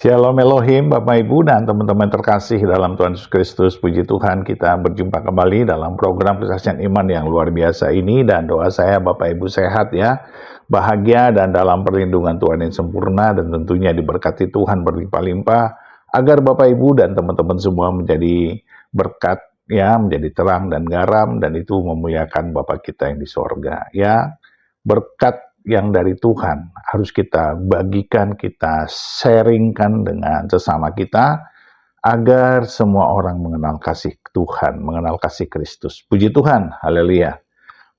Shalom Elohim, Bapak Ibu dan teman-teman terkasih dalam Tuhan Yesus Kristus. Puji Tuhan, kita berjumpa kembali dalam program kesaksian iman yang luar biasa ini. Dan doa saya Bapak Ibu sehat ya, bahagia dan dalam perlindungan Tuhan yang sempurna. Dan tentunya diberkati Tuhan berlimpah-limpah, agar Bapak Ibu dan teman-teman semua menjadi berkat ya, menjadi terang dan garam. Dan itu memuliakan Bapa kita yang di sorga ya. Berkat yang dari Tuhan harus kita bagikan, kita sharingkan dengan sesama kita agar semua orang mengenal kasih Tuhan, mengenal kasih Kristus. Puji Tuhan, haleluya.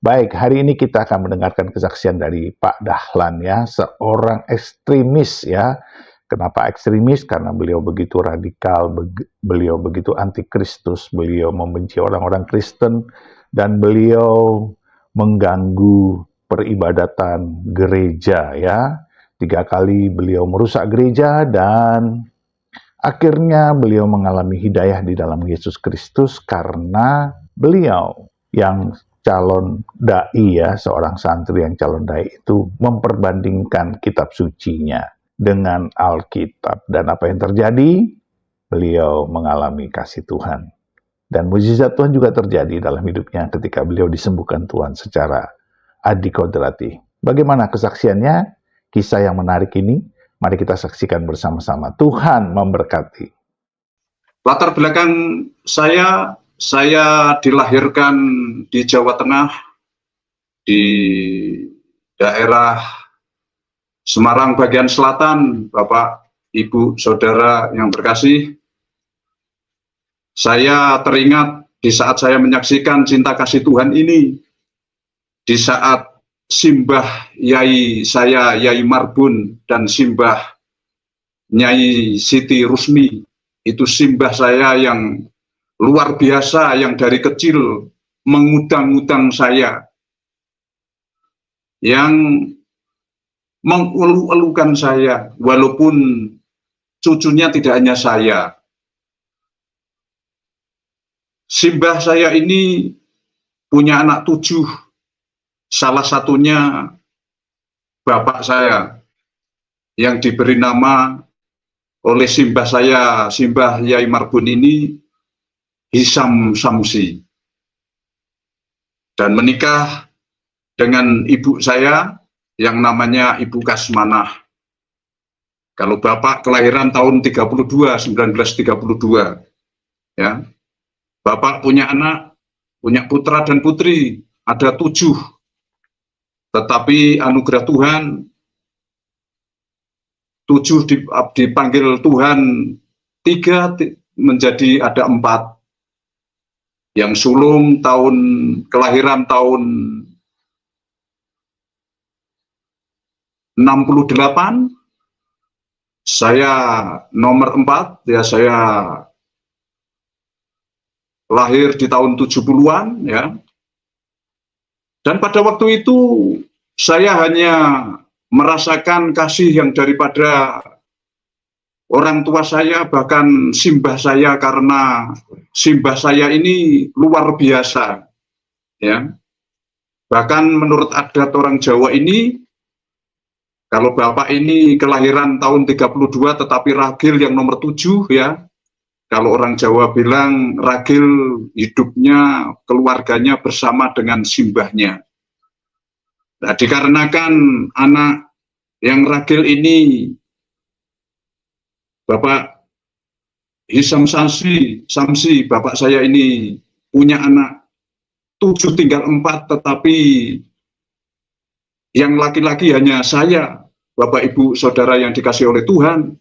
Baik, hari ini kita akan mendengarkan kesaksian dari Pak Dahlan ya, seorang ekstremis ya. Kenapa ekstremis? Karena beliau begitu radikal, beliau begitu anti Kristus, beliau membenci orang-orang Kristen, dan beliau mengganggu peribadatan gereja ya. 3 kali beliau merusak gereja dan akhirnya beliau mengalami hidayah di dalam Yesus Kristus karena beliau yang calon dai ya, seorang santri yang calon dai itu memperbandingkan kitab sucinya dengan Alkitab. Dan apa yang terjadi? Beliau mengalami kasih Tuhan. Dan mukjizat Tuhan juga terjadi dalam hidupnya ketika beliau disembuhkan Tuhan secara adikodrati. Bagaimana kesaksiannya? Kisah yang menarik ini, mari kita saksikan bersama-sama. Tuhan memberkati. Latar belakang saya dilahirkan di Jawa Tengah, di daerah Semarang bagian selatan, Bapak, Ibu, Saudara yang terkasih. Saya teringat di saat saya menyaksikan cinta kasih Tuhan ini, di saat simbah Yai saya, Yai Marbun, dan simbah Nyai Siti Rusmi, itu simbah saya yang luar biasa, yang dari kecil mengudang-udang saya, yang mengelu-elukan saya, walaupun cucunya tidak hanya saya. Simbah saya ini punya anak 7, salah satunya bapak saya yang diberi nama oleh simbah saya, simbah Yai Marbun ini, Hisam Samsi, dan menikah dengan ibu saya yang namanya Ibu Kasmanah. Kalau bapak kelahiran tahun 1932 ya. Bapak punya anak, punya putra dan putri, ada 7. Tetapi anugerah Tuhan, 7 dipanggil Tuhan, 3 menjadi ada 4. Yang sulung kelahiran tahun 68, saya nomor 4, ya, saya lahir di tahun 70-an ya. Dan pada waktu itu saya hanya merasakan kasih yang daripada orang tua saya, bahkan simbah saya, karena simbah saya ini luar biasa ya. Bahkan menurut adat orang Jawa ini, kalau bapak ini kelahiran tahun 32 tetapi ragil yang nomor 7 ya. Kalau orang Jawa bilang ragil hidupnya, keluarganya bersama dengan simbahnya. Nah, dikarenakan anak yang ragil ini, Bapak Hisam Samsi, bapak saya ini punya anak 7 tinggal 4, tetapi yang laki-laki hanya saya, Bapak Ibu Saudara yang dikasih oleh Tuhan.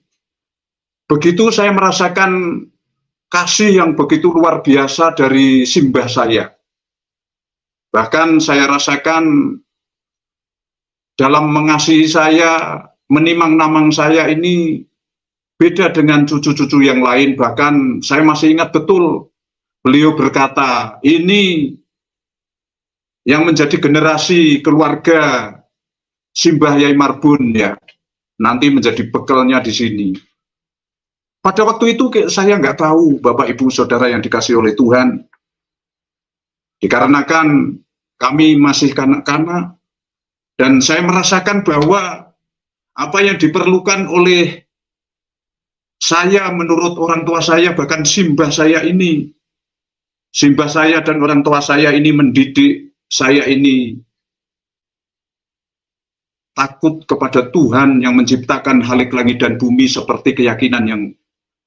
Begitu saya merasakan kasih yang begitu luar biasa dari simbah saya. Bahkan saya rasakan dalam mengasihi saya, menimang-namang saya ini beda dengan cucu-cucu yang lain. Bahkan saya masih ingat betul beliau berkata, ini yang menjadi generasi keluarga simbah Yai Marbun ya, nanti menjadi bekalnya di sini. Pada waktu itu saya nggak tahu, Bapak Ibu Saudara yang dikasih oleh Tuhan, dikarenakan kami masih kanak-kanak, dan saya merasakan bahwa apa yang diperlukan oleh saya menurut orang tua saya, bahkan simbah saya dan orang tua saya ini mendidik saya ini takut kepada Tuhan yang menciptakan halik langit dan bumi seperti keyakinan yang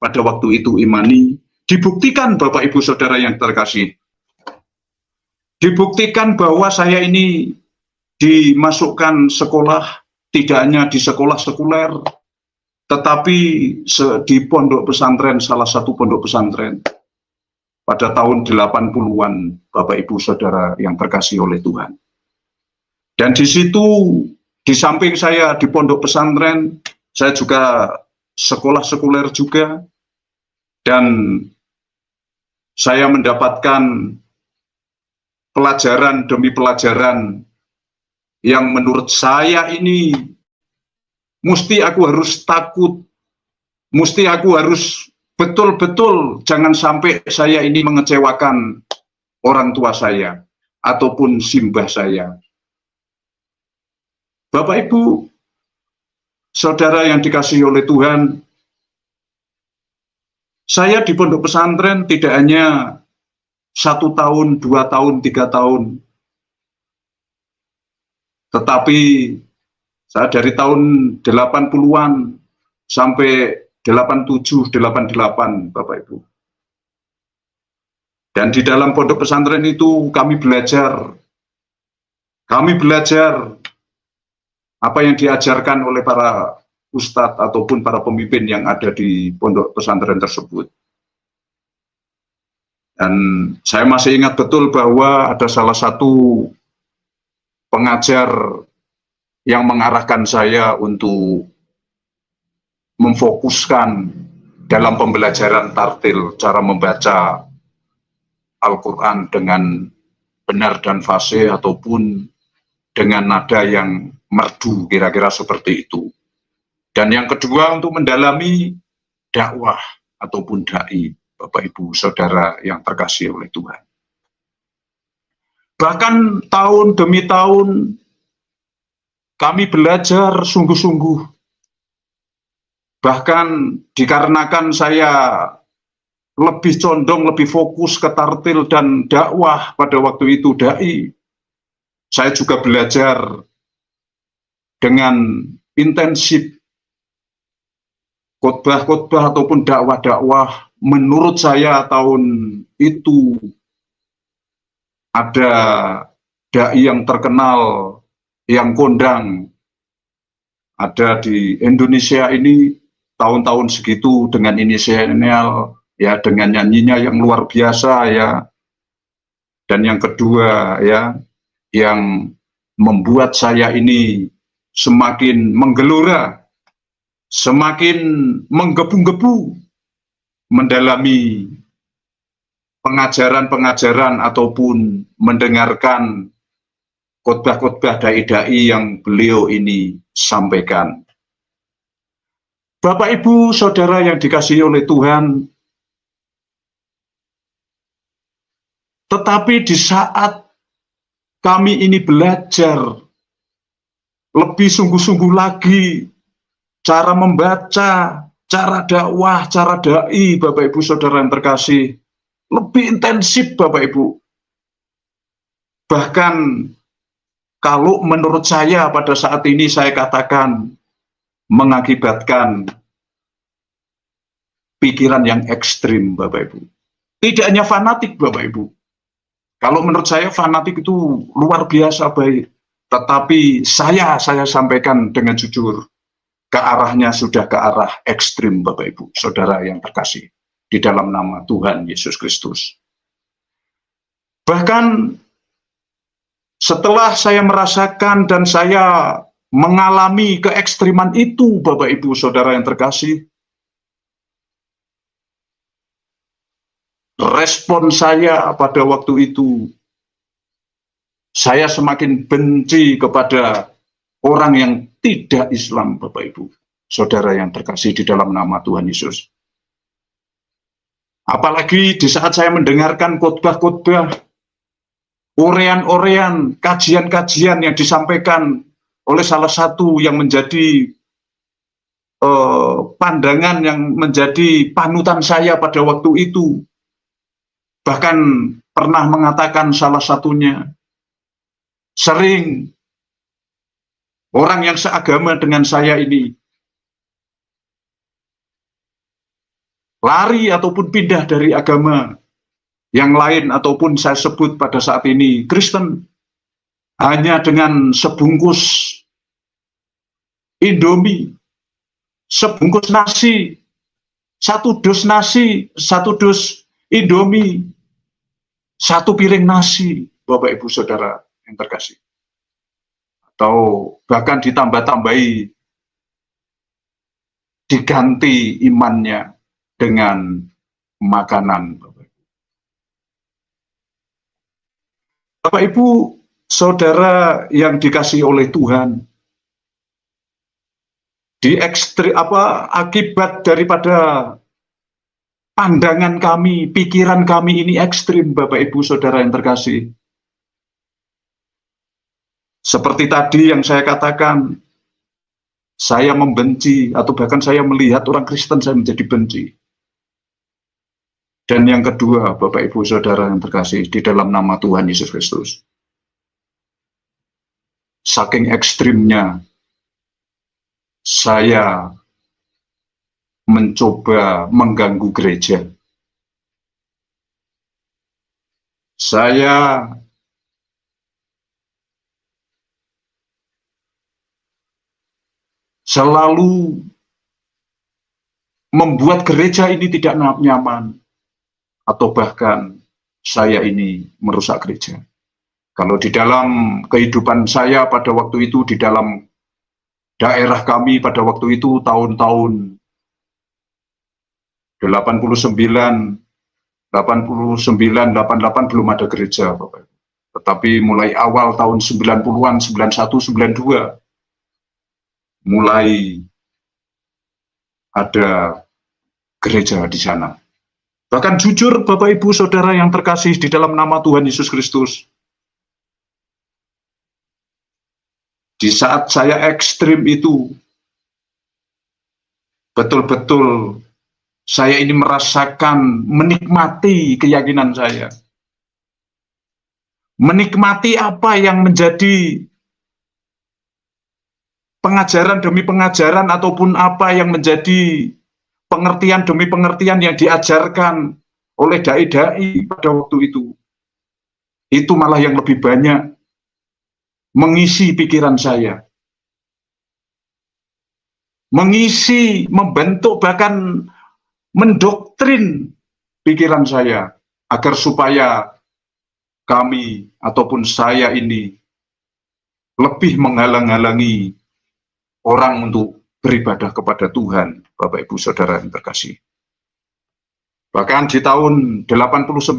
pada waktu itu imani. Dibuktikan Bapak Ibu Saudara yang terkasih. Dibuktikan bahwa saya ini dimasukkan sekolah, tidak hanya di sekolah sekuler, tetapi di pondok pesantren, salah satu pondok pesantren pada tahun 80-an, Bapak Ibu Saudara yang terkasih oleh Tuhan. Dan di situ, di samping saya di pondok pesantren, saya juga sekolah sekuler juga, dan saya mendapatkan pelajaran demi pelajaran yang menurut saya ini mesti aku harus takut, mesti aku harus betul-betul jangan sampai saya ini mengecewakan orang tua saya ataupun simbah saya. Bapak Ibu, Saudara yang dikasihi oleh Tuhan, saya di pondok pesantren tidak hanya 1 tahun, 2 tahun, 3 tahun, tetapi saya dari tahun 80-an sampai 87, 88, Bapak Ibu. Dan di dalam pondok pesantren itu kami belajar apa yang diajarkan oleh para ustadz ataupun para pemimpin yang ada di pondok pesantren tersebut. Dan saya masih ingat betul bahwa ada salah satu pengajar yang mengarahkan saya untuk memfokuskan dalam pembelajaran tartil, cara membaca Al-Quran dengan benar dan fasih ataupun dengan nada yang merdu, kira-kira seperti itu. Dan yang kedua untuk mendalami dakwah ataupun dai, Bapak Ibu Saudara yang terkasih oleh Tuhan. Bahkan tahun demi tahun kami belajar sungguh-sungguh. Bahkan dikarenakan saya lebih condong, lebih fokus ke tartil dan dakwah pada waktu itu dai, saya juga belajar dengan intensif khotbah-khotbah ataupun dakwah-dakwah. Menurut saya tahun itu ada dai yang terkenal, yang kondang, ada di Indonesia ini tahun-tahun segitu dengan inisial, ya, dengan nyanyinya yang luar biasa, ya. Dan yang kedua, ya, yang membuat saya ini semakin menggelora, semakin menggebu-gebu mendalami pengajaran-pengajaran ataupun mendengarkan khotbah-khotbah dai-dai yang beliau ini sampaikan. Bapak Ibu Saudara yang dikasihi oleh Tuhan, tetapi di saat kami ini belajar lebih sungguh-sungguh lagi cara membaca, cara dakwah, cara dai, Bapak Ibu Saudara yang terkasih, lebih intensif Bapak Ibu. Bahkan kalau menurut saya pada saat ini saya katakan mengakibatkan pikiran yang ekstrim Bapak Ibu. Tidak hanya fanatik Bapak Ibu. Kalau menurut saya fanatik itu luar biasa baik. Tetapi saya sampaikan dengan jujur, ke arahnya sudah ke arah ekstrim Bapak Ibu Saudara yang terkasih di dalam nama Tuhan Yesus Kristus. Bahkan setelah saya merasakan dan saya mengalami keekstriman itu Bapak Ibu Saudara yang terkasih, respon saya pada waktu itu, saya semakin benci kepada orang yang tidak Islam, Bapak Ibu Saudara yang terkasih di dalam nama Tuhan Yesus. Apalagi di saat saya mendengarkan khotbah-khotbah, orean-orean, kajian-kajian yang disampaikan oleh salah satu yang menjadi pandangan yang menjadi panutan saya pada waktu itu. Bahkan pernah mengatakan salah satunya, sering orang yang seagama dengan saya ini lari ataupun pindah dari agama yang lain ataupun saya sebut pada saat ini Kristen hanya dengan sebungkus Indomie, sebungkus nasi, satu dus nasi, satu dus Indomie, satu piring nasi, Bapak Ibu Saudara yang terkasih. Atau bahkan ditambah-tambahi, diganti imannya dengan makanan. Bapak Ibu Saudara yang dikasihi oleh Tuhan, akibat daripada pandangan kami, pikiran kami ini ekstrim, Bapak Ibu Saudara yang terkasih. Seperti tadi yang saya katakan, saya membenci atau bahkan saya melihat orang Kristen saya menjadi benci. Dan yang kedua, Bapak Ibu Saudara yang terkasih, di dalam nama Tuhan Yesus Kristus, saking ekstrimnya saya mencoba mengganggu gereja. Saya selalu membuat gereja ini tidak nyaman, atau bahkan saya ini merusak gereja. Kalau di dalam kehidupan saya pada waktu itu, di dalam daerah kami pada waktu itu tahun-tahun 89, 88 belum ada gereja, Bapak. Tetapi mulai awal tahun 90-an, 91, 92, mulai ada gereja di sana. Bahkan jujur, Bapak Ibu Saudara yang terkasih di dalam nama Tuhan Yesus Kristus, di saat saya ekstrim itu, betul-betul saya ini merasakan, menikmati keyakinan saya. Menikmati apa yang menjadi pengajaran demi pengajaran ataupun apa yang menjadi pengertian demi pengertian yang diajarkan oleh dai-dai pada waktu itu. Itu malah yang lebih banyak mengisi pikiran saya. Mengisi, membentuk, bahkan mendoktrin pikiran saya agar supaya kami ataupun saya ini lebih menghalang-halangi orang untuk beribadah kepada Tuhan, Bapak Ibu Saudara yang terkasih. Bahkan di tahun 89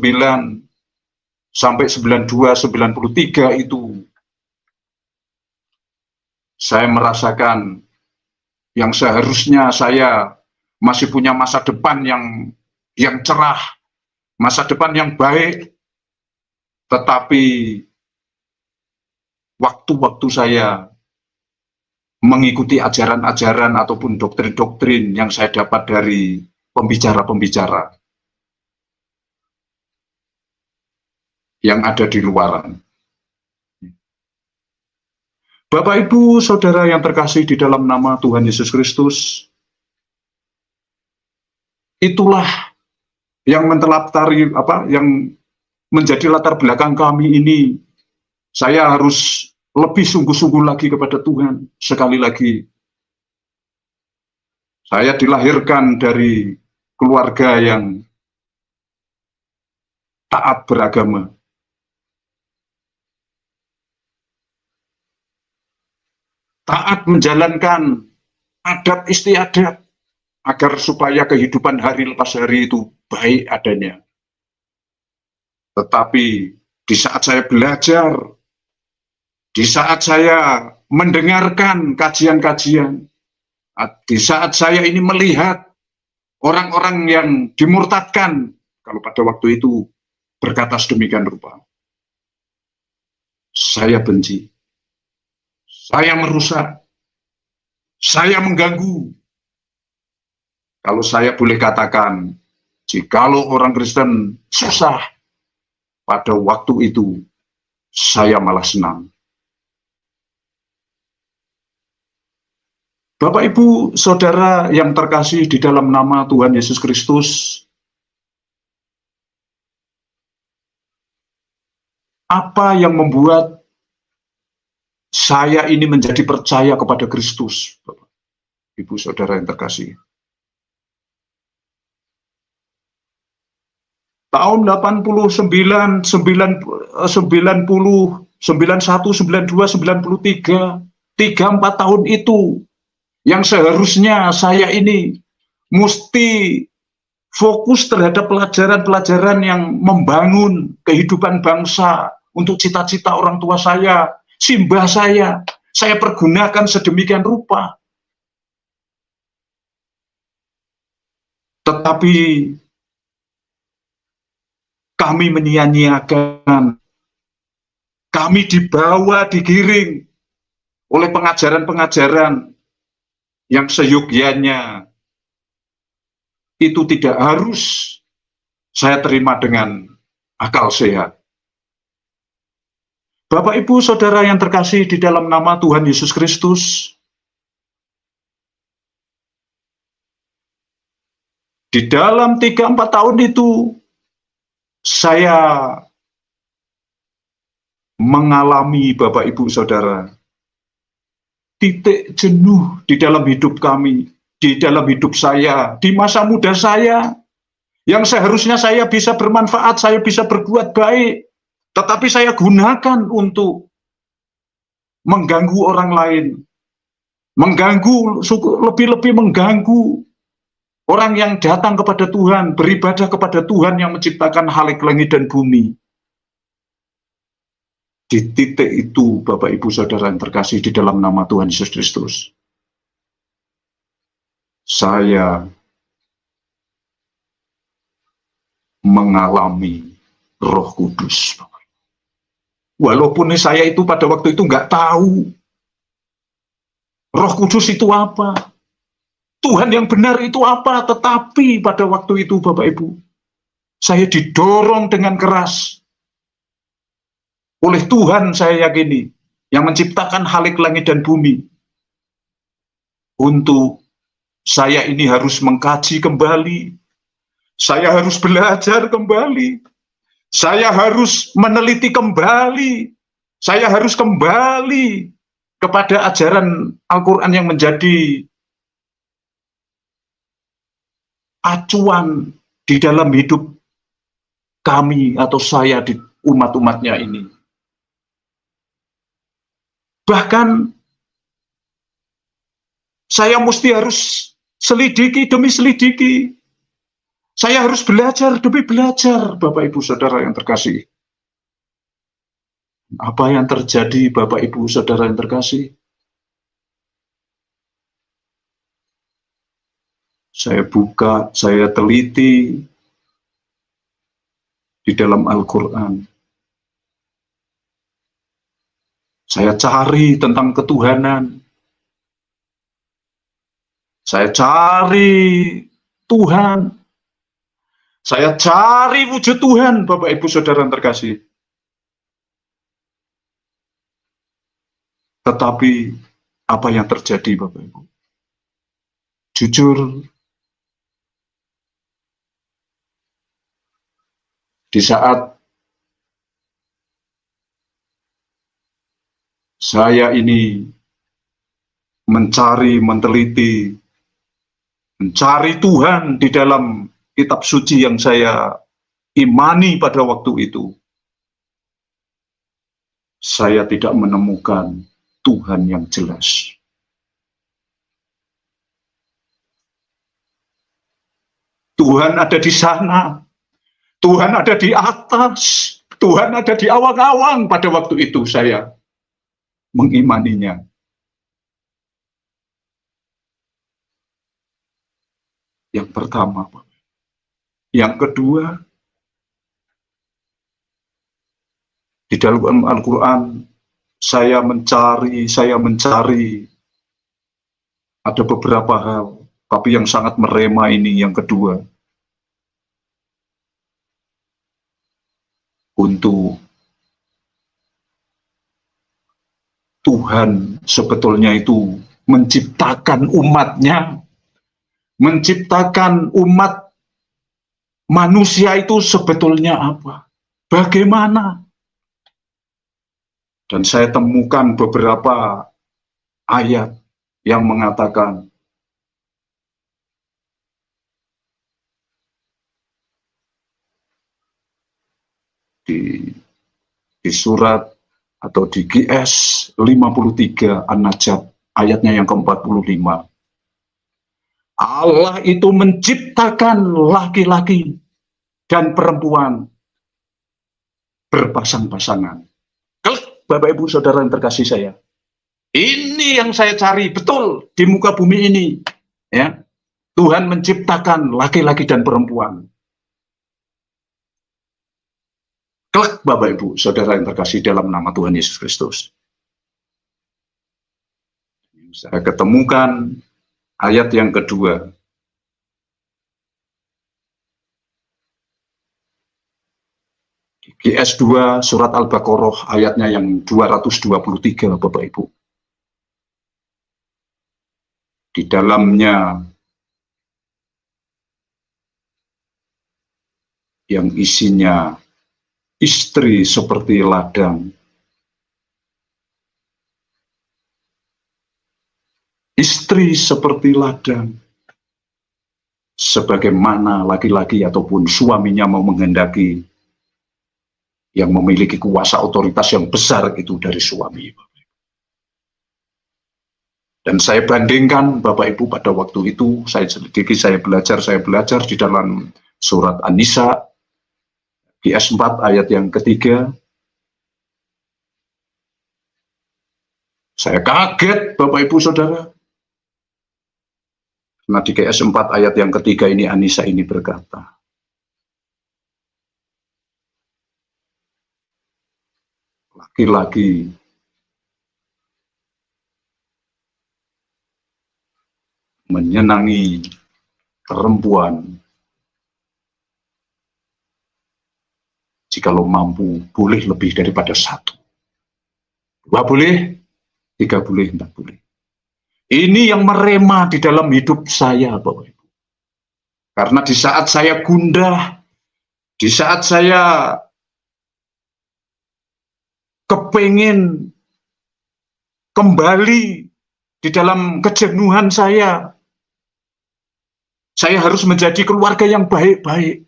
sampai 92, 93 itu saya merasakan yang seharusnya saya masih punya masa depan yang cerah, masa depan yang baik, tetapi waktu-waktu saya mengikuti ajaran-ajaran ataupun doktrin-doktrin yang saya dapat dari pembicara-pembicara yang ada di luaran. Bapak Ibu Saudara yang terkasih di dalam nama Tuhan Yesus Kristus, itulah yang yang menjadi latar belakang kami ini. Saya harus lebih sungguh-sungguh lagi kepada Tuhan. Sekali lagi, saya dilahirkan dari keluarga yang taat beragama. Taat menjalankan adat istiadat agar supaya kehidupan hari lepas hari itu baik adanya. Tetapi di saat saya belajar, di saat saya mendengarkan kajian-kajian, di saat saya ini melihat orang-orang yang dimurtadkan, kalau pada waktu itu berkata sedemikian rupa, saya benci. Saya merusak, saya mengganggu, Kalau saya boleh katakan, jikalau orang Kristen susah, pada waktu itu saya malah senang. Bapak, Ibu, Saudara yang terkasih di dalam nama Tuhan Yesus Kristus, apa yang membuat saya ini menjadi percaya kepada Kristus, Bapak, Ibu, Saudara yang terkasih? Tahun 89, 90, 91, 92, 93, 3-4 tahun itu yang seharusnya saya ini mesti fokus terhadap pelajaran-pelajaran yang membangun kehidupan bangsa untuk cita-cita orang tua saya, simbah saya pergunakan sedemikian rupa. Tetapi kami menyia-nyiakan, kami dibawa, digiring oleh pengajaran-pengajaran yang seyogyanya itu tidak harus saya terima dengan akal sehat. Bapak, Ibu, Saudara yang terkasih di dalam nama Tuhan Yesus Kristus, di dalam 3-4 tahun itu saya mengalami, Bapak, Ibu, Saudara, titik jenuh di dalam hidup kami, di dalam hidup saya, di masa muda saya, yang seharusnya saya bisa bermanfaat, saya bisa berbuat baik, tetapi saya gunakan untuk mengganggu orang lain, mengganggu, lebih-lebih mengganggu orang yang datang kepada Tuhan, beribadah kepada Tuhan yang menciptakan langit dan bumi. Di titik itu, Bapak, Ibu, Saudara yang terkasih di dalam nama Tuhan Yesus Kristus, saya mengalami Roh Kudus. Walaupun saya itu pada waktu itu nggak tahu Roh Kudus itu apa, Tuhan yang benar itu apa, tetapi pada waktu itu, Bapak, Ibu, saya didorong dengan keras oleh Tuhan, saya yakini, yang menciptakan langit dan bumi, untuk saya ini harus mengkaji kembali, saya harus belajar kembali, saya harus meneliti kembali, saya harus kembali kepada ajaran Al-Quran yang menjadi acuan di dalam hidup kami atau saya di umat-umatnya ini. Bahkan saya mesti harus selidiki demi selidiki. Saya harus belajar demi belajar, Bapak, Ibu, Saudara yang terkasih. Apa yang terjadi, Bapak, Ibu, Saudara yang terkasih? Saya buka, saya teliti di dalam Al-Quran. Saya cari tentang ketuhanan. Saya cari Tuhan. Saya cari wujud Tuhan, Bapak, Ibu, Saudara yang terkasih. Tetapi apa yang terjadi, Bapak, Ibu? Jujur, di saat saya ini mencari, meneliti, mencari Tuhan di dalam kitab suci yang saya imani pada waktu itu, saya tidak menemukan Tuhan yang jelas. Tuhan ada di sana, Tuhan ada di atas, Tuhan ada di awang-awang pada waktu itu saya mengimaninya. Yang pertama. Yang kedua, di dalam Al-Quran saya mencari, ada beberapa hal Tapi yang sangat merema ini yang kedua, untuk Tuhan sebetulnya itu menciptakan umatnya, menciptakan umat manusia itu sebetulnya apa? Bagaimana? Dan saya temukan beberapa ayat yang mengatakan di surat atau di GS 53 An-Najat ayatnya yang ke-45. Allah itu menciptakan laki-laki dan perempuan berpasang-pasangan. Bapak Ibu Saudara yang terkasih saya, ini yang saya cari betul di muka bumi ini, ya. Tuhan menciptakan laki-laki dan perempuan. Kelak Bapak Ibu Saudara yang terkasih dalam nama Tuhan Yesus Kristus. Saya ketemukan ayat yang kedua. GS 2 surat Al-Baqarah ayatnya yang 223 Bapak Ibu. Di dalamnya yang isinya istri seperti ladang, istri seperti ladang, sebagaimana laki-laki ataupun suaminya mau menghendaki, yang memiliki kuasa otoritas yang besar itu dari suami. Dan saya bandingkan Bapak Ibu pada waktu itu, saya belajar di dalam surat An-Nisa, GS 4 ayat yang ketiga. Saya kaget Bapak Ibu Saudara. Nah di GS 4 ayat yang ketiga ini An-Nisa ini berkata, laki-laki menyenangi perempuan jikalau mampu boleh lebih daripada satu. Dua boleh, tiga boleh, empat boleh. Ini yang merema di dalam hidup saya Bapak Ibu. Karena di saat saya gundah, di saat saya kepingin kembali di dalam kejenuhan saya harus menjadi keluarga yang baik-baik.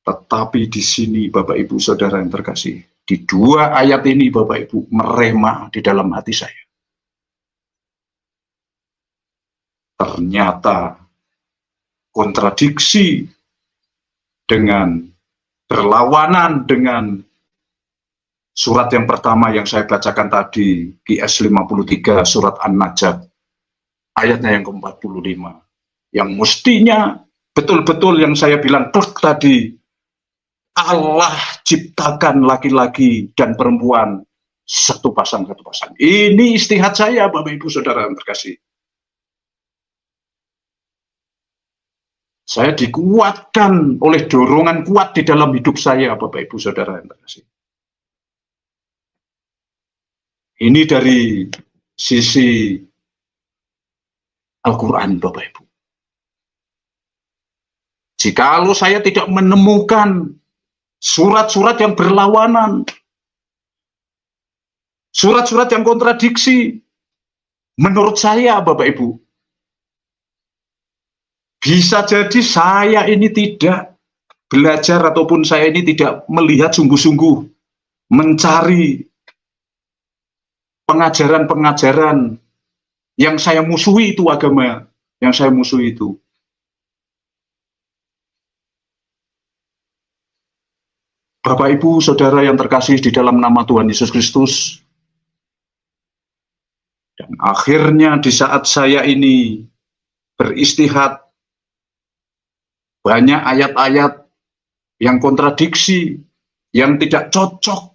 Tetapi di sini Bapak Ibu Saudara yang terkasih, di dua ayat ini Bapak Ibu merema di dalam hati saya. Ternyata kontradiksi dengan berlawanan dengan surat yang pertama yang saya bacakan tadi, GS 53 surat An-Najat ayatnya yang ke-45, yang mestinya betul-betul yang saya bilang tadi, Allah ciptakan laki-laki dan perempuan satu pasang. Ini istihad saya Bapak Ibu Saudara yang terkasih. Saya dikuatkan oleh dorongan kuat di dalam hidup saya, Bapak Ibu Saudara yang terkasih. Ini dari sisi Al-Quran, Bapak Ibu. Jikalau saya tidak menemukan surat-surat yang berlawanan, surat-surat yang kontradiksi, menurut saya, Bapak Ibu, bisa jadi saya ini tidak belajar ataupun saya ini tidak melihat sungguh-sungguh mencari pengajaran-pengajaran yang saya musuhi itu agama, yang saya musuhi itu. Bapak Ibu Saudara yang terkasih di dalam nama Tuhan Yesus Kristus, dan akhirnya di saat saya ini beristihad, banyak ayat-ayat yang kontradiksi, yang tidak cocok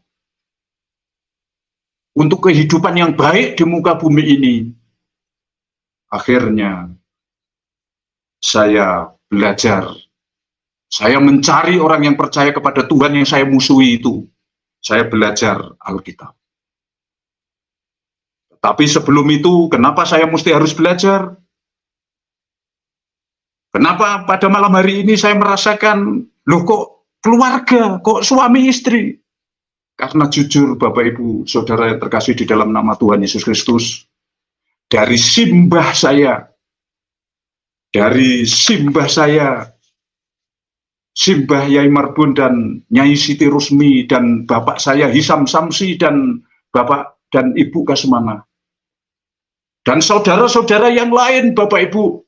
untuk kehidupan yang baik di muka bumi ini. akhirnya saya belajar. Saya mencari orang yang percaya kepada Tuhan yang saya musuhi itu. Saya belajar Alkitab. Tapi sebelum itu, kenapa saya mesti harus belajar? Kenapa pada malam hari ini saya merasakan, loh kok keluarga, kok suami istri? Karena jujur Bapak Ibu Saudara yang terkasih di dalam nama Tuhan Yesus Kristus, dari simbah saya, Simbah Yai Marbun dan Nyai Siti Rusmi dan bapak saya Hisam Samsi dan bapak dan ibu Kasmana. Dan saudara-saudara yang lain Bapak Ibu.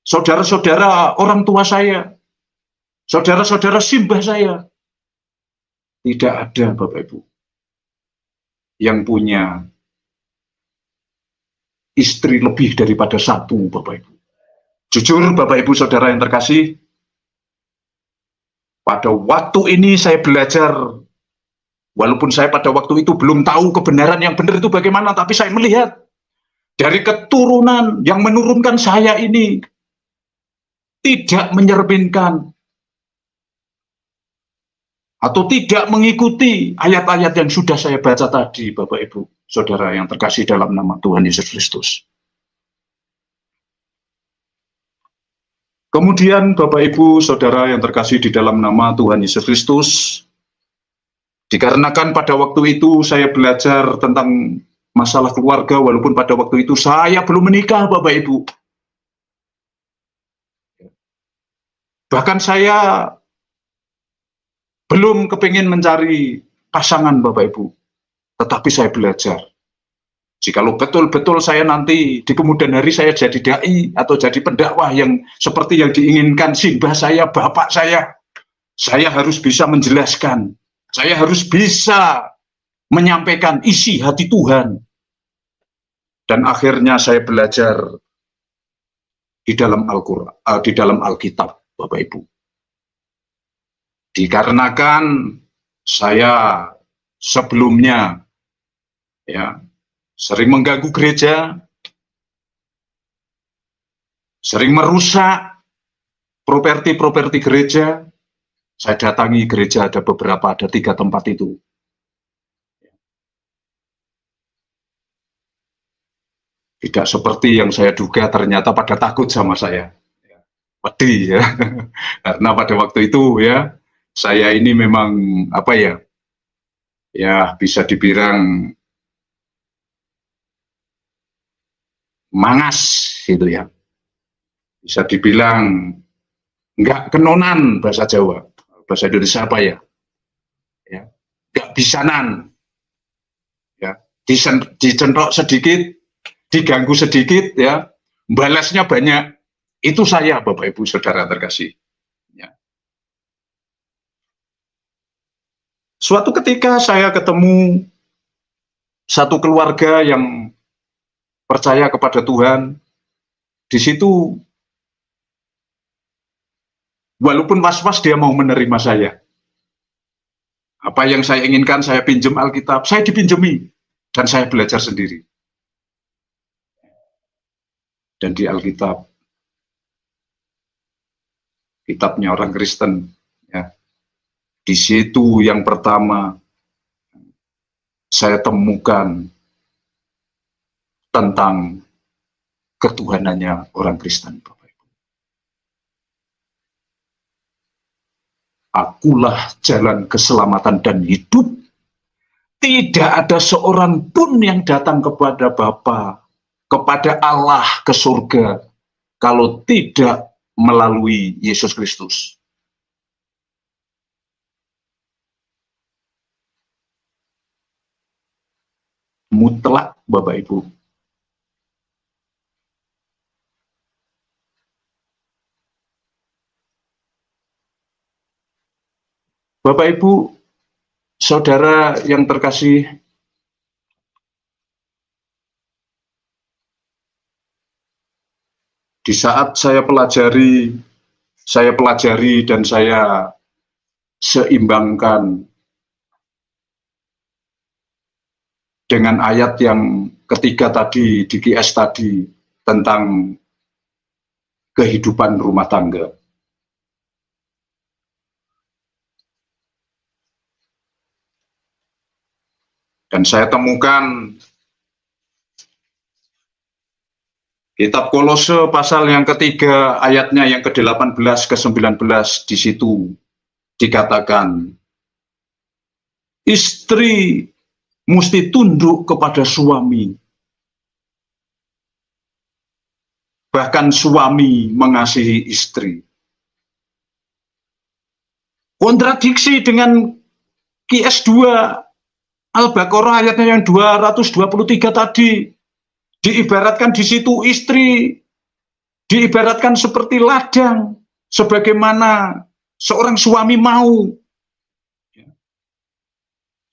Saudara-saudara orang tua saya. Saudara-saudara simbah saya. Tidak ada Bapak Ibu yang punya istri lebih daripada satu Bapak Ibu. Jujur Bapak Ibu Saudara yang terkasih, pada waktu ini saya belajar, walaupun saya pada waktu itu belum tahu kebenaran yang benar itu bagaimana, tapi saya melihat dari keturunan yang menurunkan saya ini tidak menyerminkan atau tidak mengikuti ayat-ayat yang sudah saya baca tadi, Bapak Ibu Saudara yang terkasih dalam nama Tuhan Yesus Kristus. Kemudian Bapak Ibu Saudara yang terkasih di dalam nama Tuhan Yesus Kristus, dikarenakan pada waktu itu saya belajar tentang masalah keluarga, walaupun pada waktu itu saya belum menikah Bapak Ibu. Bahkan saya belum kepingin mencari pasangan Bapak Ibu, tetapi saya belajar. Jikalau betul-betul saya nanti di kemudian hari saya jadi dai atau jadi pendakwah yang seperti yang diinginkan simbah saya, bapak saya harus bisa menjelaskan, saya harus bisa menyampaikan isi hati Tuhan. Dan akhirnya saya belajar di dalam Al-Quran, di dalam Alkitab, Bapak Ibu. Dikarenakan saya sebelumnya ya sering mengganggu gereja, sering merusak properti gereja. Saya datangi gereja ada 3 tempat itu. Tidak seperti yang saya duga, ternyata pada takut sama saya. Pedih ya. Karena pada waktu itu ya, saya ini memang apa ya, ya bisa dibilang mangas gitu ya, bisa dibilang nggak kenonan bahasa Jawa, bahasa Indonesia apa ya, ya nggak bisanan, ya dicentrok sedikit, diganggu sedikit, ya balasnya banyak. Itu saya Bapak Ibu Saudara terkasih. Ya. Suatu ketika saya ketemu satu keluarga yang percaya kepada Tuhan. Di situ walaupun was-was dia mau menerima saya. Apa yang saya inginkan, saya pinjam Alkitab, saya dipinjemi dan saya belajar sendiri. Dan di Alkitab, kitabnya orang Kristen, ya, di situ yang pertama saya temukan tentang ketuhanannya orang Kristen, Bapak Ibu. Akulah jalan keselamatan dan hidup. Tidak ada seorang pun yang datang kepada Bapa, kepada Allah ke surga, kalau tidak melalui Yesus Kristus. Mutlak, Bapak Ibu. Bapak Ibu, Saudara yang terkasih, di saat saya pelajari dan saya seimbangkan dengan ayat yang ketiga tadi di GS tadi tentang kehidupan rumah tangga. Dan saya temukan kitab Kolose pasal yang ketiga ayatnya yang ke-18 ke-19, di situ dikatakan istri mesti tunduk kepada suami. Bahkan suami mengasihi istri. Kontradiksi dengan QS 2 Al-Baqarah ayatnya yang 223 tadi. Diibaratkan di situ istri diibaratkan seperti ladang, sebagaimana seorang suami mau.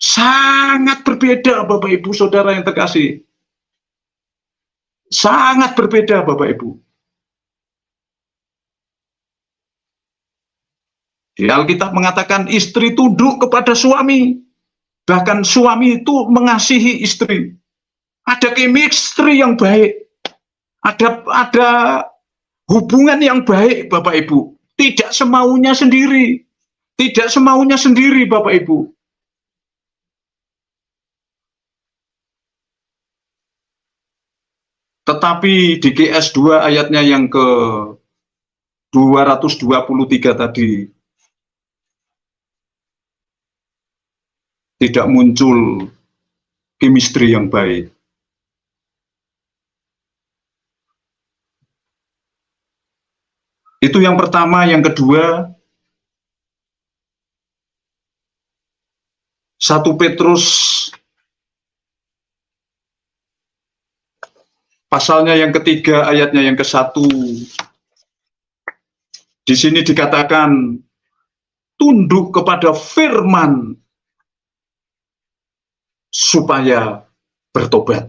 Sangat berbeda, Bapak Ibu Saudara yang terkasih. Sangat berbeda, Bapak Ibu. Di Alkitab mengatakan istri tunduk kepada suami. Bahkan suami itu mengasihi istri. Ada chemistry yang baik. Ada hubungan yang baik, Bapak Ibu. Tidak semaunya sendiri. Tidak semaunya sendiri, Bapak Ibu. Tetapi di GS 2 ayatnya yang ke 223 tadi tidak muncul chemistry yang baik. Itu yang pertama. Yang kedua, 1 Petrus pasalnya yang ketiga ayatnya yang ke-1. Di sini dikatakan tunduk kepada firman supaya bertobat.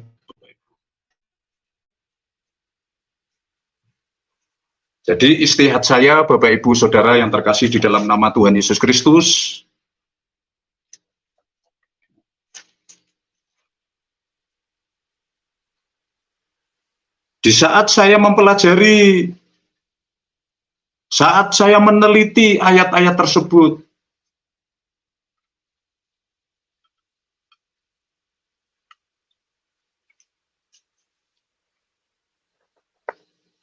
Jadi istihad saya, Bapak Ibu Saudara yang terkasih di dalam nama Tuhan Yesus Kristus, di saat saya mempelajari, saat saya meneliti ayat-ayat tersebut,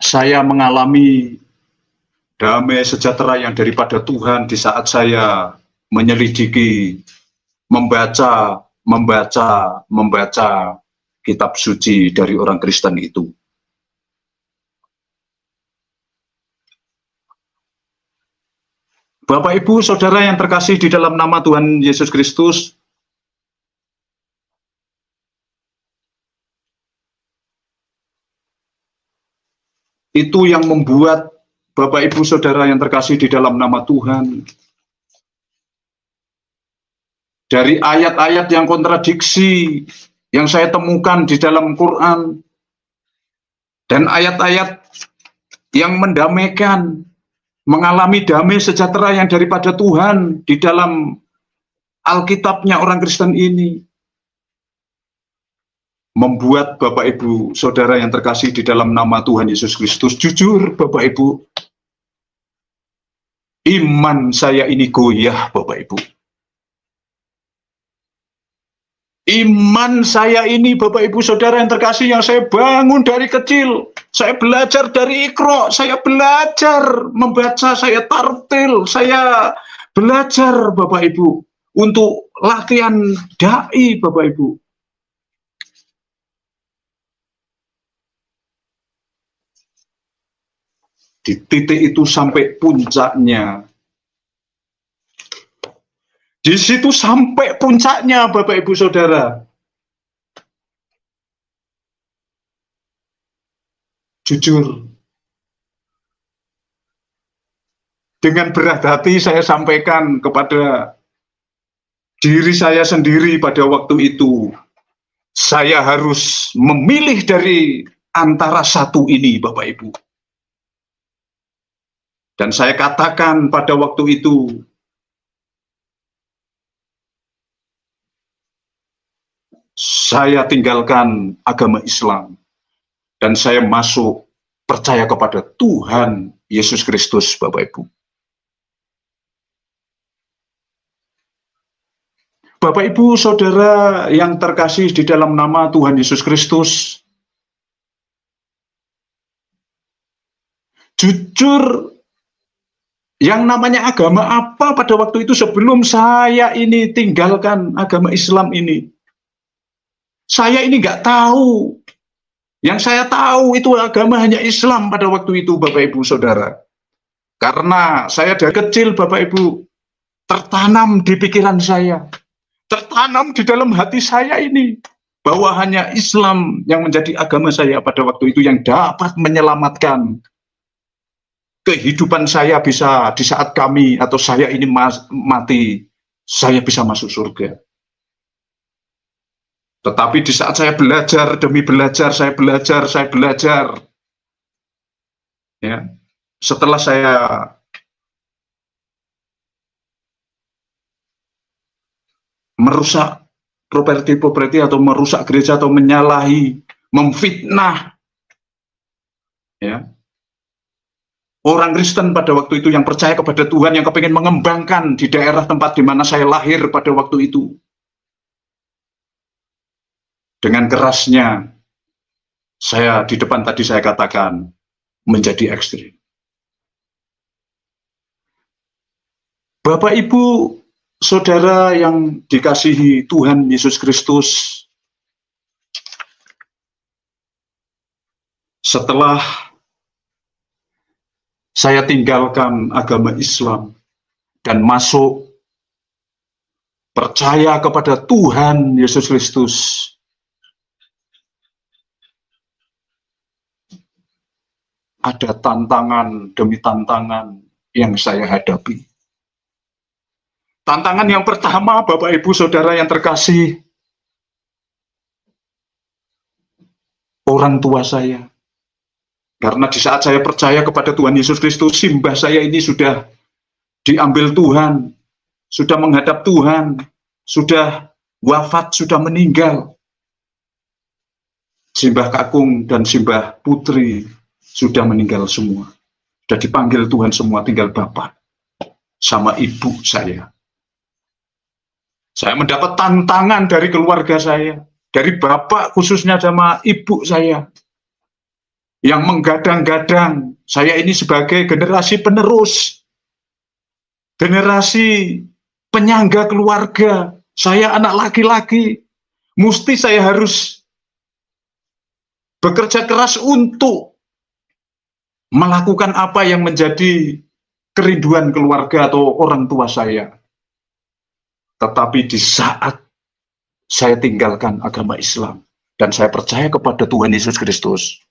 saya mengalami damai sejahtera yang daripada Tuhan di saat saya menyelidiki, membaca kitab suci dari orang Kristen itu. Bapak Ibu Saudara yang terkasih di dalam nama Tuhan Yesus Kristus, itu yang membuat Bapak Ibu Saudara yang terkasih di dalam nama Tuhan, dari ayat-ayat yang kontradiksi yang saya temukan di dalam Quran, dan ayat-ayat yang mendamaikan, mengalami damai sejahtera yang daripada Tuhan di dalam Alkitabnya orang Kristen ini, membuat Bapak Ibu Saudara yang terkasih di dalam nama Tuhan Yesus Kristus, jujur Bapak Ibu, iman saya ini goyah, Bapak Ibu. Iman saya ini, Bapak Ibu Saudara yang terkasih, yang saya bangun dari kecil, saya belajar dari Iqra, saya belajar membaca, saya tartil, saya belajar Bapak Ibu untuk latihan dai, Bapak Ibu. Di titik itu sampai puncaknya. Di situ sampai puncaknya, Bapak Ibu Saudara. Jujur, dengan berat hati saya sampaikan kepada diri saya sendiri pada waktu itu, saya harus memilih dari antara satu ini, Bapak Ibu. Dan saya katakan pada waktu itu, saya tinggalkan agama Islam dan saya masuk percaya kepada Tuhan Yesus Kristus, Bapak Ibu. Bapak Ibu Saudara yang terkasih di dalam nama Tuhan Yesus Kristus, jujur yang namanya agama apa pada waktu itu sebelum saya ini tinggalkan agama Islam ini, saya ini nggak tahu. Yang saya tahu itu agama hanya Islam pada waktu itu, Bapak Ibu Saudara. Karena saya dari kecil, Bapak Ibu, tertanam di pikiran saya, tertanam di dalam hati saya ini, bahwa hanya Islam yang menjadi agama saya pada waktu itu yang dapat menyelamatkan kehidupan saya bisa di saat kami atau saya ini mati, saya bisa masuk surga. Tetapi di saat saya belajar demi belajar, saya belajar, ya, setelah saya merusak properti atau merusak gereja atau menyalahi, memfitnah, ya, orang Kristen pada waktu itu yang percaya kepada Tuhan, yang kepingin mengembangkan di daerah tempat di mana saya lahir pada waktu itu. Dengan kerasnya, saya di depan tadi saya katakan, menjadi ekstrim. Bapak Ibu Saudara yang dikasihi Tuhan Yesus Kristus, setelah saya tinggalkan agama Islam dan masuk percaya kepada Tuhan Yesus Kristus, ada tantangan demi tantangan yang saya hadapi. Tantangan yang pertama, Bapak Ibu Saudara yang terkasih, orang tua saya. Karena di saat saya percaya kepada Tuhan Yesus Kristus, simbah saya ini sudah diambil Tuhan, sudah menghadap Tuhan, sudah wafat, sudah meninggal. Simbah kakung dan simbah putri sudah meninggal semua. Sudah dipanggil Tuhan semua, tinggal bapak sama ibu saya. Saya mendapat tantangan dari keluarga saya, dari bapak khususnya sama ibu saya, yang menggadang-gadang saya ini sebagai generasi penerus, generasi penyangga keluarga. Saya anak laki-laki, mesti saya harus bekerja keras untuk melakukan apa yang menjadi kerinduan keluarga atau orang tua saya. Tetapi di saat saya tinggalkan agama Islam dan saya percaya kepada Tuhan Yesus Kristus,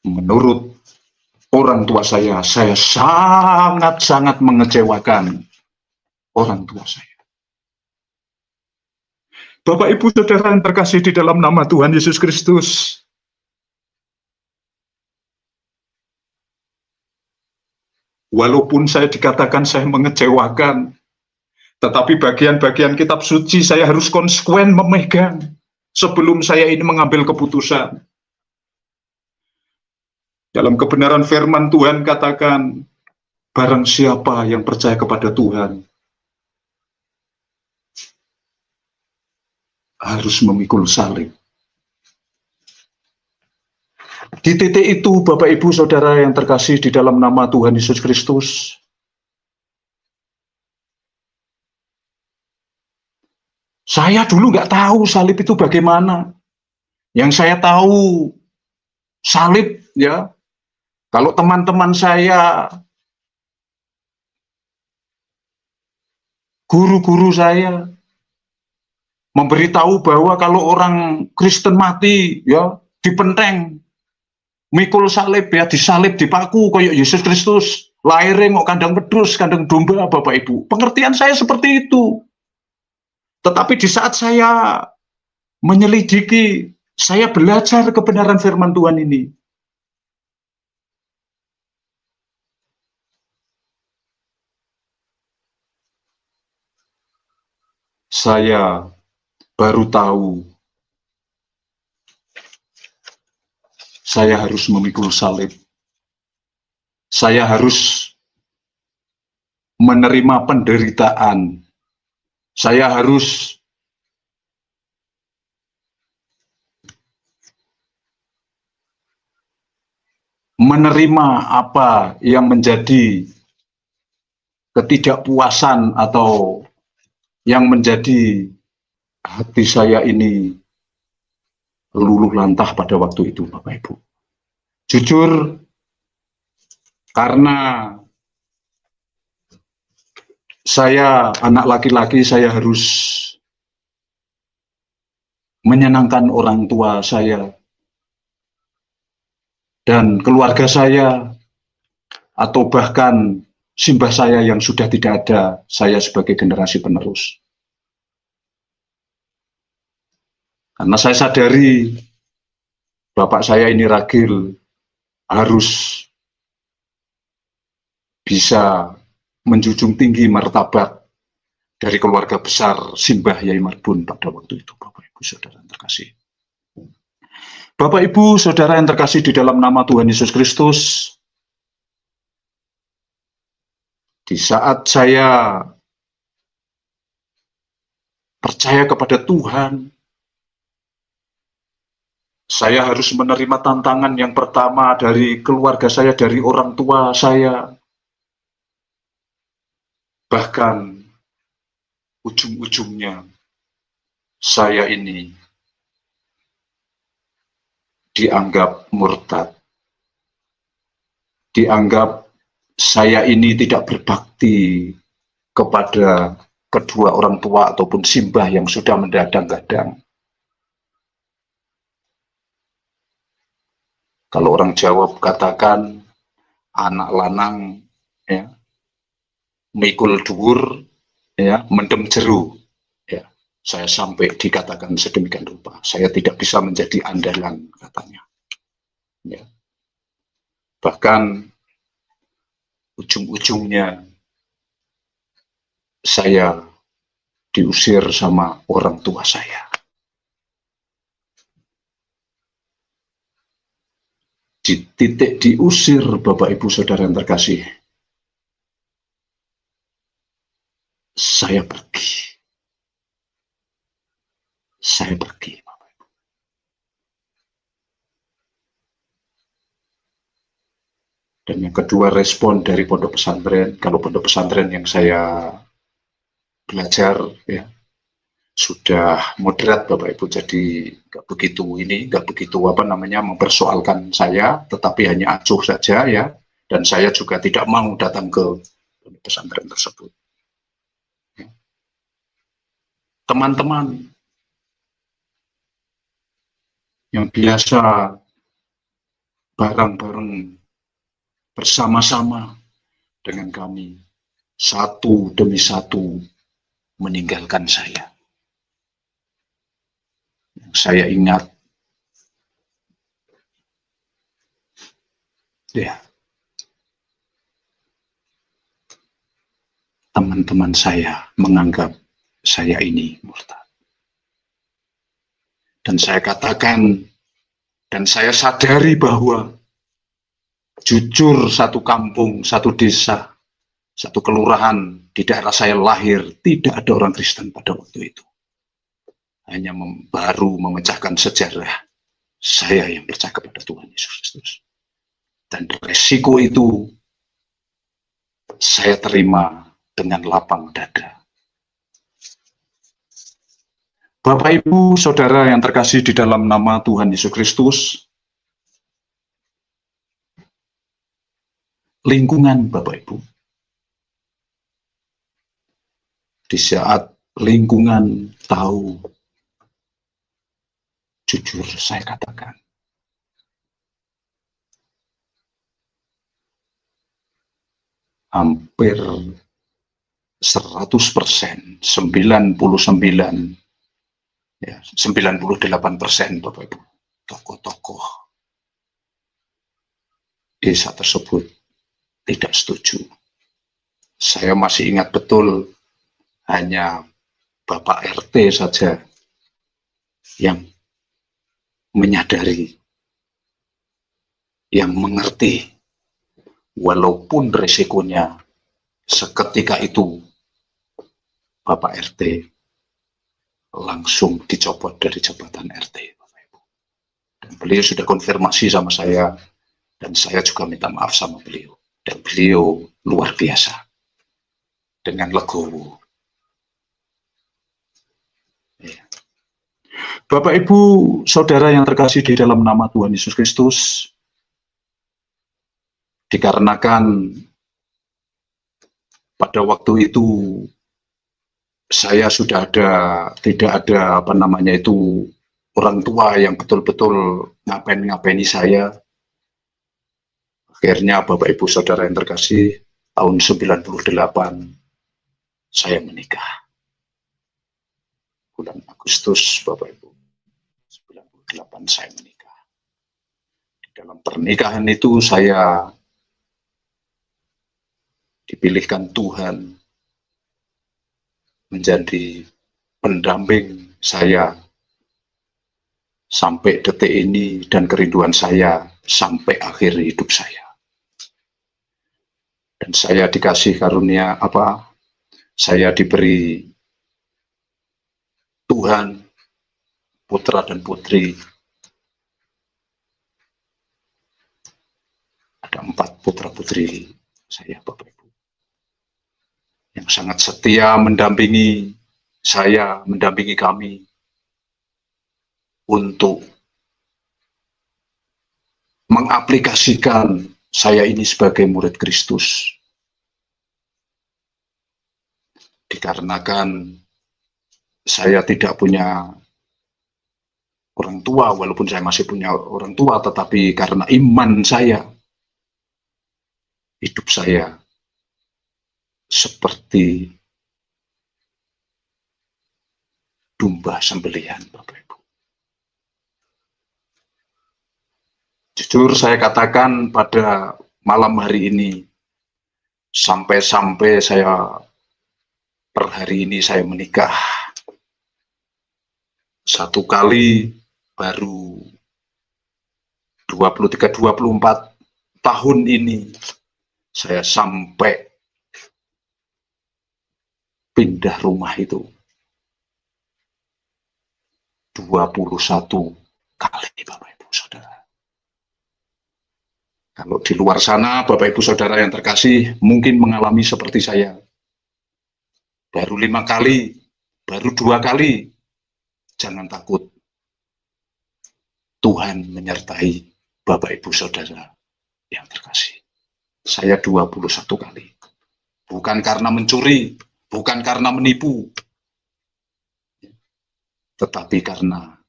menurut orang tua saya sangat-sangat mengecewakan orang tua saya. Bapak Ibu Saudara yang terkasih di dalam nama Tuhan Yesus Kristus, walaupun saya dikatakan saya mengecewakan, tetapi bagian-bagian kitab suci saya harus konsekuen memegang sebelum saya ini mengambil keputusan. Dalam kebenaran firman Tuhan katakan, barang siapa yang percaya kepada Tuhan harus memikul salib. Di titik itu, Bapak Ibu Saudara yang terkasih di dalam nama Tuhan Yesus Kristus, saya dulu nggak tahu salib itu bagaimana. Yang saya tahu salib, ya, kalau teman-teman saya, guru-guru saya memberitahu bahwa kalau orang Kristen mati, ya, dipenteng, mikul salib, ya, disalib, dipaku kayak Yesus Kristus, lahirnya kok kandang pedus, kandang domba, Bapak Ibu. Pengertian saya seperti itu. Tetapi di saat saya menyelidiki, saya belajar kebenaran firman Tuhan ini, saya baru tahu saya harus memikul salib. Saya harus menerima penderitaan. Saya harus menerima apa yang menjadi ketidakpuasan atau yang menjadi hati saya ini luluh lantah pada waktu itu, Bapak Ibu. Jujur, karena saya anak laki-laki, saya harus menyenangkan orang tua saya dan keluarga saya, atau bahkan simbah saya yang sudah tidak ada, saya sebagai generasi penerus. Karena saya sadari bapak saya ini ragil, harus bisa menjunjung tinggi martabat dari keluarga besar simbah Yai Marbun pada waktu itu, Bapak Ibu Saudara yang terkasih. Bapak Ibu Saudara yang terkasih di dalam nama Tuhan Yesus Kristus, di saat saya percaya kepada Tuhan, saya harus menerima tantangan yang pertama dari keluarga saya, dari orang tua saya. Bahkan ujung-ujungnya saya ini dianggap murtad. Dianggap saya ini tidak berbakti kepada kedua orang tua ataupun simbah yang sudah mengadang-adang. Kalau orang Jawa katakan anak lanang ya, mikul dhuwur ya, mendem jeru. Ya, saya sampai dikatakan sedemikian rupa. Saya tidak bisa menjadi andalan, katanya. Ya. Bahkan ujung-ujungnya saya diusir sama orang tua saya. Di titik diusir, Bapak Ibu Saudara yang terkasih, saya pergi. Saya pergi, Bapak Ibu. Dan yang kedua, respon dari pondok pesantren. Kalau pondok pesantren yang saya belajar ya sudah moderat, Bapak Ibu, jadi nggak begitu mempersoalkan saya, tetapi hanya acuh saja ya. Dan saya juga tidak mau datang ke pondok pesantren tersebut. Teman-teman yang biasa bareng-bareng bersama-sama dengan kami, satu demi satu meninggalkan saya. Yang saya ingat, ya, teman-teman saya menganggap saya ini murtad. Dan saya katakan, dan saya sadari bahwa jujur satu kampung, satu desa, satu kelurahan di daerah saya lahir, tidak ada orang Kristen pada waktu itu. Hanya baru memecahkan sejarah saya yang percaya kepada Tuhan Yesus Kristus. Dan resiko itu saya terima dengan lapang dada. Bapak Ibu Saudara yang terkasih di dalam nama Tuhan Yesus Kristus, lingkungan Bapak Ibu, di saat lingkungan tahu, jujur saya katakan, hampir 100%, 98% Bapak Ibu, tokoh-tokoh desa tersebut tidak setuju. Saya masih ingat betul, hanya Bapak RT saja yang menyadari, yang mengerti, walaupun resikonya seketika itu Bapak RT langsung dicopot dari jabatan RT, Bapak Ibu. Dan beliau sudah konfirmasi sama saya, dan saya juga minta maaf sama beliau. Dan beliau luar biasa, dengan legowo. Ya. Bapak Ibu, Saudara yang terkasih di dalam nama Tuhan Yesus Kristus, dikarenakan pada waktu itu saya sudah tidak ada orang tua yang betul-betul ngapain-ngapaini saya. Akhirnya Bapak Ibu Saudara yang terkasih, tahun 98 saya menikah. Bulan Agustus, Bapak Ibu, 98 saya menikah. Di dalam pernikahan itu saya dipilihkan Tuhan menjadi pendamping saya sampai detik ini, dan kerinduan saya sampai akhir hidup saya. Dan saya dikasih karunia saya diberi Tuhan putra dan putri. Ada 4 putra putri saya, Bapak Ibu, yang sangat setia mendampingi saya, mendampingi kami untuk mengaplikasikan saya ini sebagai murid Kristus. Dikarenakan saya tidak punya orang tua, walaupun saya masih punya orang tua, tetapi karena iman saya, hidup saya seperti domba sembelihan, Bapak Ibu. Jujur saya katakan pada malam hari ini, sampai saya per hari ini saya menikah. 1 kali baru 23-24 tahun ini saya sampai pindah rumah itu 21 kali, Bapak Ibu Saudara. Kalau di luar sana, Bapak Ibu Saudara yang terkasih, mungkin mengalami seperti saya. Baru 5 kali, baru 2 kali. Jangan takut. Tuhan menyertai Bapak Ibu Saudara yang terkasih. Saya 21 kali. Bukan karena mencuri, bukan karena menipu, tetapi karena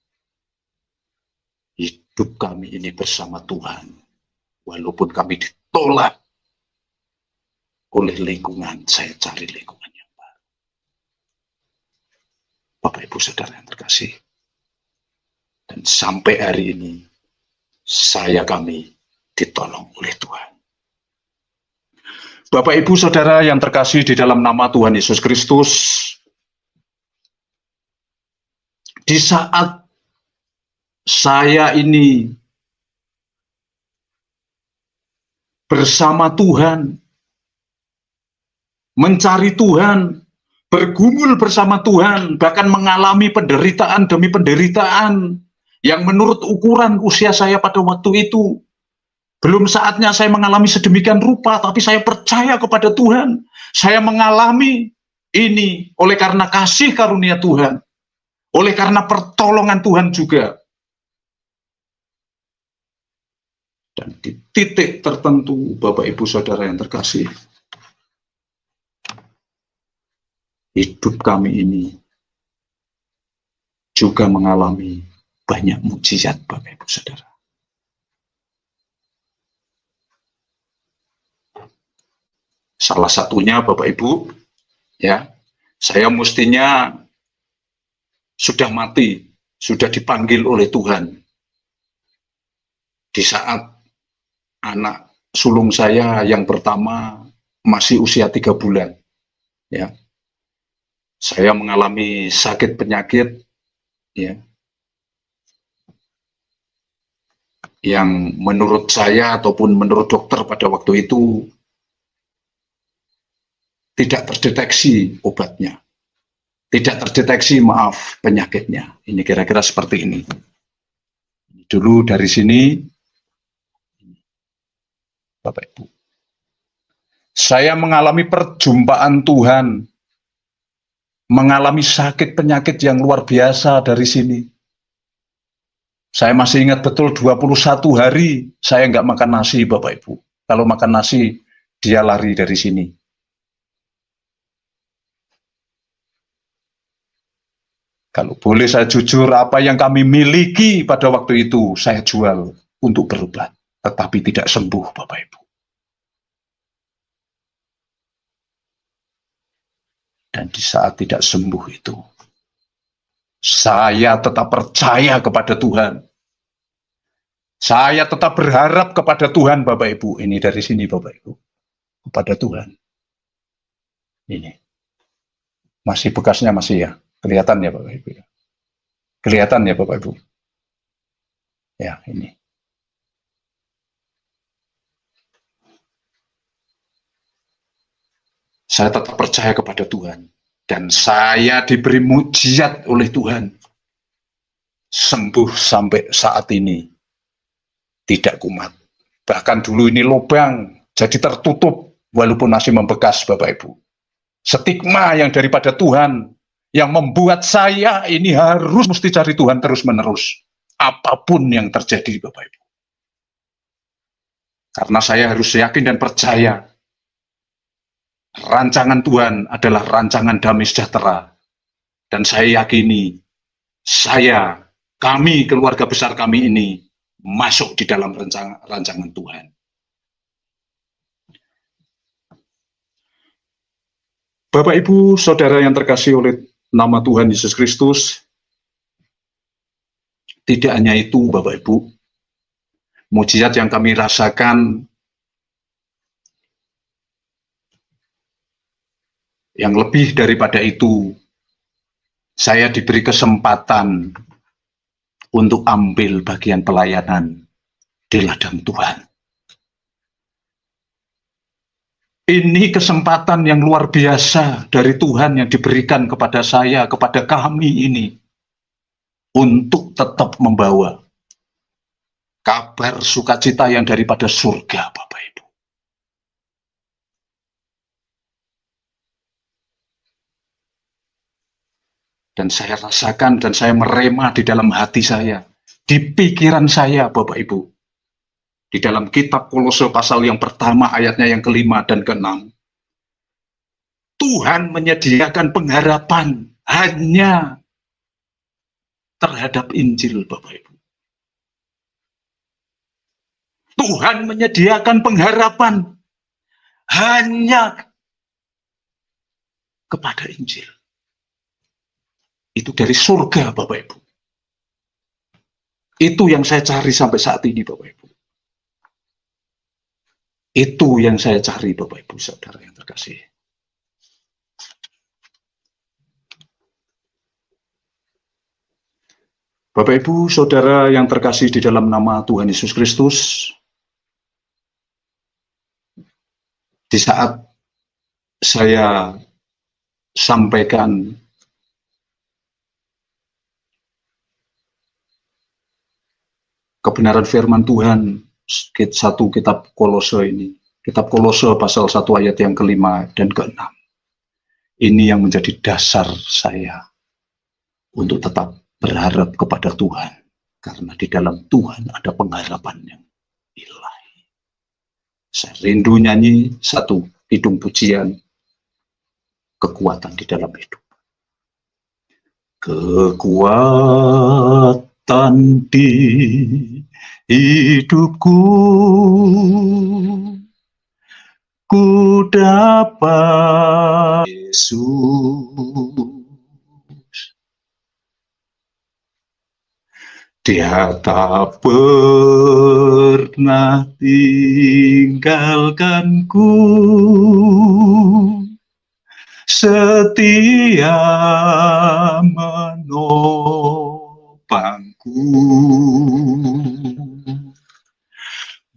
hidup kami ini bersama Tuhan. Walaupun kami ditolak oleh lingkungan, saya cari lingkungan yang baru. Bapak Ibu Saudara yang terkasih. Dan sampai hari ini, kami ditolong oleh Tuhan. Bapak Ibu Saudara yang terkasih di dalam nama Tuhan Yesus Kristus, di saat saya ini bersama Tuhan, mencari Tuhan, bergumul bersama Tuhan, bahkan mengalami penderitaan demi penderitaan yang menurut ukuran usia saya pada waktu itu, belum saatnya saya mengalami sedemikian rupa, tapi saya percaya kepada Tuhan. Saya mengalami ini oleh karena kasih karunia Tuhan, oleh karena pertolongan Tuhan juga. Dan di titik tertentu, Bapak Ibu Saudara yang terkasih, hidup kami ini juga mengalami banyak mukjizat, Bapak Ibu Saudara. Salah satunya, Bapak Ibu, ya, saya mestinya sudah mati, sudah dipanggil oleh Tuhan. Di saat anak sulung saya yang pertama masih usia 3 bulan, ya. Saya mengalami sakit penyakit, ya, yang menurut saya ataupun menurut dokter pada waktu itu tidak terdeteksi obatnya, tidak terdeteksi, maaf, penyakitnya. Ini kira-kira seperti ini. Dulu dari sini, Bapak Ibu, saya mengalami perjumpaan Tuhan, mengalami sakit penyakit yang luar biasa dari sini. Saya masih ingat betul 21 hari saya nggak makan nasi, Bapak Ibu. Kalau makan nasi, dia lari dari sini. Kalau boleh saya jujur, apa yang kami miliki pada waktu itu, saya jual untuk berobat. Tetapi tidak sembuh, Bapak Ibu. Dan di saat tidak sembuh itu, saya tetap percaya kepada Tuhan. Saya tetap berharap kepada Tuhan, Bapak Ibu. Ini dari sini, Bapak Ibu. Kepada Tuhan. Ini. Masih bekasnya masih ya. Kelihatan ya, Bapak Ibu. Kelihatan ya, Bapak Ibu. Ya, ini. Saya tetap percaya kepada Tuhan. Dan saya diberi mujizat oleh Tuhan. Sembuh sampai saat ini. Tidak kumat. Bahkan dulu ini lubang, jadi tertutup, walaupun masih membekas, Bapak Ibu. Stigma yang daripada Tuhan, yang membuat saya ini harus mesti cari Tuhan terus-menerus. Apapun yang terjadi, Bapak Ibu. Karena saya harus yakin dan percaya, rancangan Tuhan adalah rancangan damai sejahtera. Dan saya yakini, kami, keluarga besar kami ini, masuk di dalam rancangan Tuhan. Bapak, Ibu, Saudara yang terkasih oleh nama Tuhan Yesus Kristus, tidak hanya itu, Bapak Ibu, mujizat yang kami rasakan, yang lebih daripada itu, saya diberi kesempatan untuk ambil bagian pelayanan di ladang Tuhan. Ini kesempatan yang luar biasa dari Tuhan yang diberikan kepada saya, kepada kami ini, untuk tetap membawa kabar sukacita yang daripada surga, Bapak Ibu. Dan saya rasakan dan saya merema di dalam hati saya, di pikiran saya, Bapak Ibu. Di dalam kitab Kolose pasal yang pertama, ayatnya yang ke-5 dan ke-6. Tuhan menyediakan pengharapan hanya terhadap Injil, Bapak Ibu. Tuhan menyediakan pengharapan hanya kepada Injil. Itu dari surga, Bapak Ibu. Itu yang saya cari sampai saat ini, Bapak Ibu. Itu yang saya cari, Bapak Ibu, Saudara yang terkasih. Bapak Ibu, Saudara yang terkasih di dalam nama Tuhan Yesus Kristus, di saat saya sampaikan kebenaran firman Tuhan, satu kitab Kolose ini, kitab Kolose pasal 1 ayat yang ke-5 dan ke-6. Ini yang menjadi dasar saya untuk tetap berharap kepada Tuhan, karena di dalam Tuhan ada pengharapan yang ilahi. Saya rindu nyanyi satu kidung pujian, kekuatan di dalam hidup. Kekuatan di hidupku, ku dapat Yesus. Dia tak pernah tinggalkanku setia menopangku,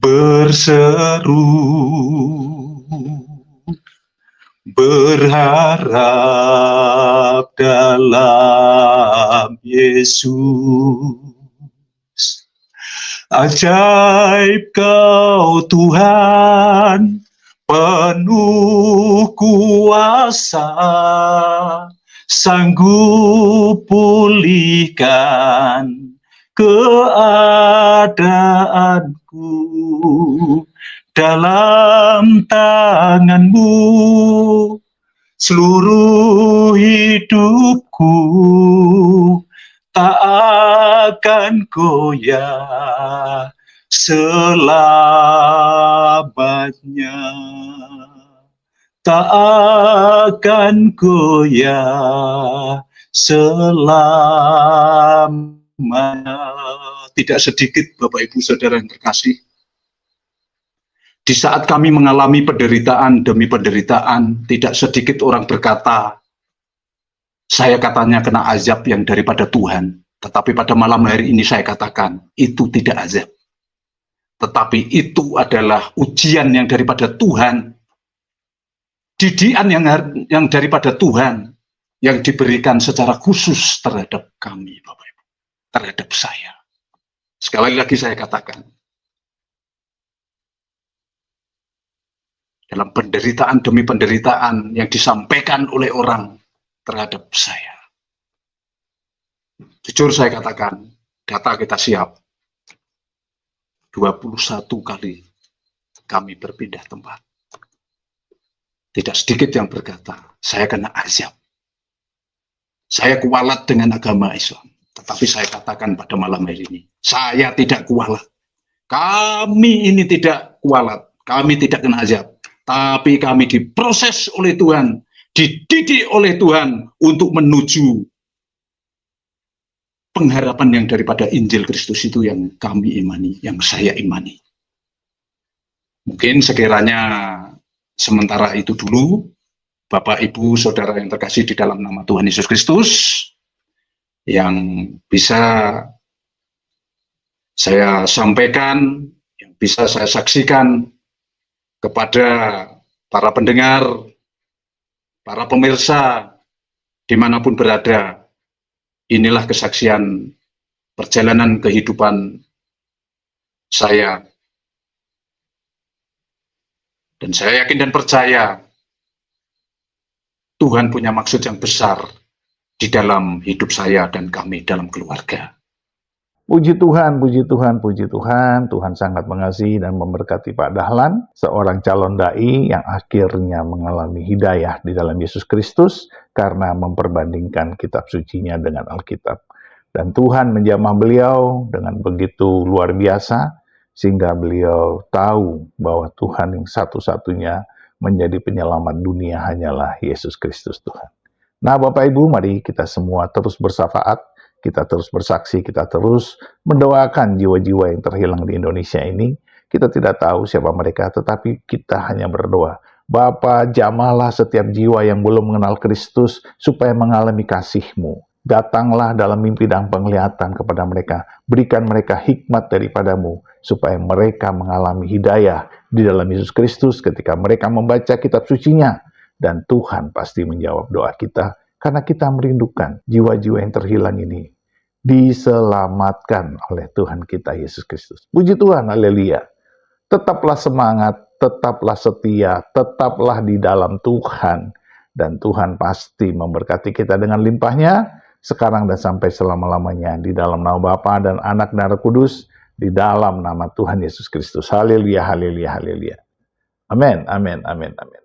berseru berharap dalam Yesus. Ajaib Kau Tuhan, penuh kuasa, sanggup pulihkan keadaanku. Dalam tangan-Mu seluruh hidupku tak akan goyah selamanya, tak akan goyah selamanya. Tidak sedikit Bapak Ibu Saudara yang terkasih, di saat kami mengalami penderitaan demi penderitaan, tidak sedikit orang berkata, saya katanya kena azab yang daripada Tuhan. Tetapi pada malam hari ini saya katakan, itu tidak azab. Tetapi itu adalah ujian yang daripada Tuhan. Didikan yang daripada Tuhan, yang diberikan secara khusus terhadap kami, Bapak Ibu. Terhadap saya. Sekali lagi saya katakan, dalam penderitaan demi penderitaan yang disampaikan oleh orang terhadap saya. Jujur saya katakan, data kita siap. 21 kali kami berpindah tempat. Tidak sedikit yang berkata, saya kena azab. Saya kualat dengan agama Islam. Tetapi saya katakan pada malam hari ini, saya tidak kualat. Kami ini tidak kualat. Kami tidak kena azab. Tapi kami diproses oleh Tuhan, dididik oleh Tuhan untuk menuju pengharapan yang daripada Injil Kristus itu yang kami imani, yang saya imani. Mungkin sekiranya sementara itu dulu, Bapak, Ibu, Saudara yang terkasih di dalam nama Tuhan Yesus Kristus, yang bisa saya sampaikan, yang bisa saya saksikan kepada para pendengar, para pemirsa, dimanapun berada. Inilah kesaksian perjalanan kehidupan saya. Dan saya yakin dan percaya, Tuhan punya maksud yang besar di dalam hidup saya dan kami dalam keluarga. Puji Tuhan, puji Tuhan, puji Tuhan. Tuhan sangat mengasihi dan memberkati Pak Dahlan, seorang calon dai yang akhirnya mengalami hidayah di dalam Yesus Kristus karena memperbandingkan kitab sucinya dengan Alkitab. Dan Tuhan menjamah beliau dengan begitu luar biasa, sehingga beliau tahu bahwa Tuhan yang satu-satunya menjadi penyelamat dunia hanyalah Yesus Kristus Tuhan. Nah Bapak Ibu, mari kita semua terus bersafaat, kita terus bersaksi, kita terus mendoakan jiwa-jiwa yang terhilang di Indonesia ini. Kita tidak tahu siapa mereka, tetapi kita hanya berdoa. Bapa, jamahlah setiap jiwa yang belum mengenal Kristus, supaya mengalami kasih-Mu. Datanglah dalam mimpi dan penglihatan kepada mereka. Berikan mereka hikmat daripadamu, supaya mereka mengalami hidayah di dalam Yesus Kristus ketika mereka membaca kitab sucinya. Dan Tuhan pasti menjawab doa kita, karena kita merindukan jiwa-jiwa yang terhilang ini diselamatkan oleh Tuhan kita Yesus Kristus. Puji Tuhan, haleluya. Tetaplah semangat, tetaplah setia, tetaplah di dalam Tuhan. Dan Tuhan pasti memberkati kita dengan limpahnya, sekarang dan sampai selama-lamanya. Di dalam nama Bapa dan Anak dan Roh Kudus, di dalam nama Tuhan Yesus Kristus. Haleluya, haleluya, haleluya. Amin, amin, amin, amin.